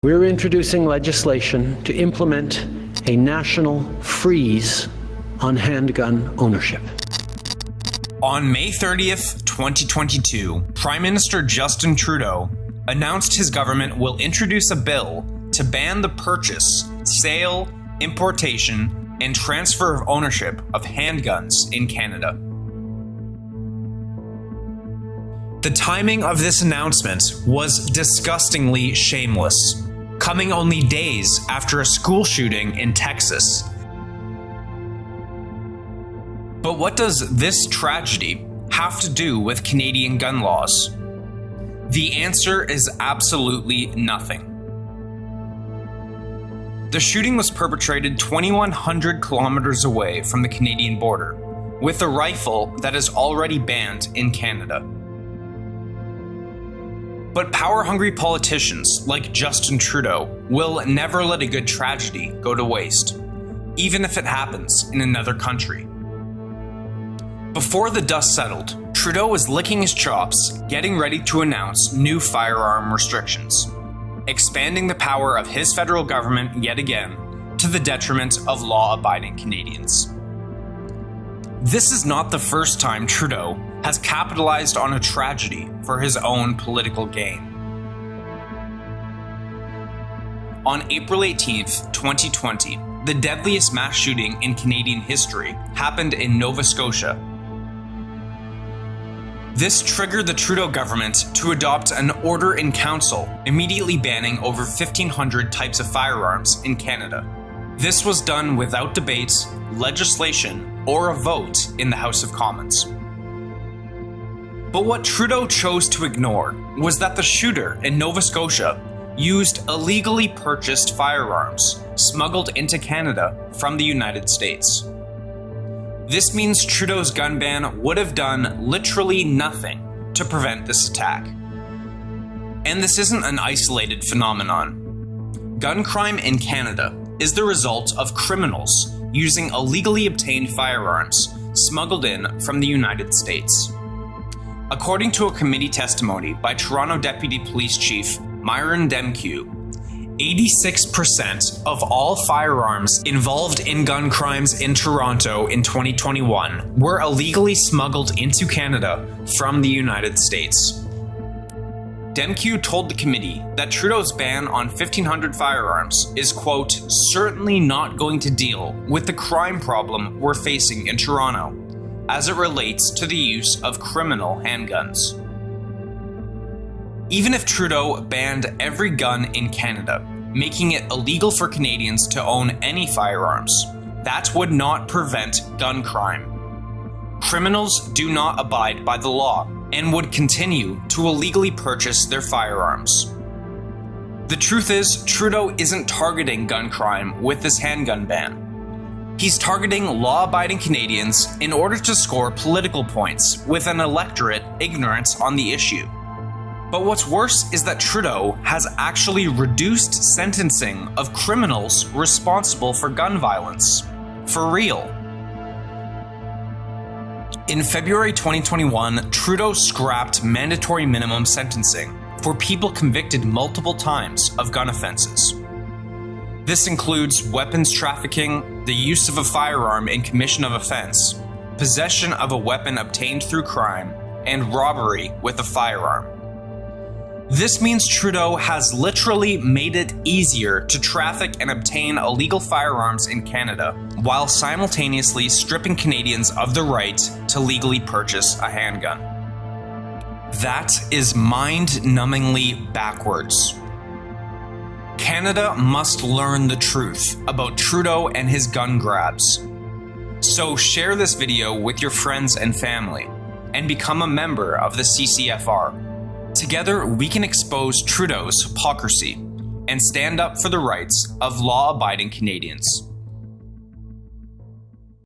We're introducing legislation to implement a national freeze on handgun ownership. On May 30th, 2022, Prime Minister Justin Trudeau announced his government will introduce a bill to ban the purchase, sale, importation, and transfer of ownership of handguns in Canada. The timing of this announcement was disgustingly shameless, coming only days after a school shooting in Texas. But what does this tragedy have to do with Canadian gun laws? The answer is absolutely nothing. The shooting was perpetrated 2,100 kilometers away from the Canadian border, with a rifle that is already banned in Canada. But power-hungry politicians like Justin Trudeau will never let a good tragedy go to waste, even if it happens in another country. Before the dust settled, Trudeau was licking his chops, getting ready to announce new firearm restrictions, expanding the power of his federal government yet again to the detriment of law-abiding Canadians. This is not the first time Trudeau has capitalized on a tragedy for his own political gain. On April 18th, 2020, the deadliest mass shooting in Canadian history happened in Nova Scotia. This triggered the Trudeau government to adopt an order in council, immediately banning over 1,500 types of firearms in Canada. This was done without debate, legislation, or a vote in the House of Commons. But what Trudeau chose to ignore was that the shooter in Nova Scotia used illegally purchased firearms smuggled into Canada from the United States. This means Trudeau's gun ban would have done literally nothing to prevent this attack. And this isn't an isolated phenomenon. Gun crime in Canada is the result of criminals using illegally obtained firearms smuggled in from the United States. According to a committee testimony by Toronto Deputy Police Chief Myron Demkew, 86% of all firearms involved in gun crimes in Toronto in 2021 were illegally smuggled into Canada from the United States. Demkew told the committee that Trudeau's ban on 1,500 firearms is, quote, certainly not going to deal with the crime problem we're facing in Toronto as it relates to the use of criminal handguns. Even if Trudeau banned every gun in Canada, making it illegal for Canadians to own any firearms, that would not prevent gun crime. Criminals do not abide by the law and would continue to illegally purchase their firearms. The truth is, Trudeau isn't targeting gun crime with this handgun ban. He's targeting law-abiding Canadians in order to score political points with an electorate ignorant on the issue. But what's worse is that Trudeau has actually reduced sentencing of criminals responsible for gun violence. For real. In February 2021, Trudeau scrapped mandatory minimum sentencing for people convicted multiple times of gun offenses. This includes weapons trafficking, the use of a firearm in commission of offense, possession of a weapon obtained through crime, and robbery with a firearm. This means Trudeau has literally made it easier to traffic and obtain illegal firearms in Canada, while simultaneously stripping Canadians of the right to legally purchase a handgun. That is mind-numbingly backwards. Canada must learn the truth about Trudeau and his gun grabs. So share this video with your friends and family, and become a member of the CCFR. Together, we can expose Trudeau's hypocrisy and stand up for the rights of law-abiding Canadians.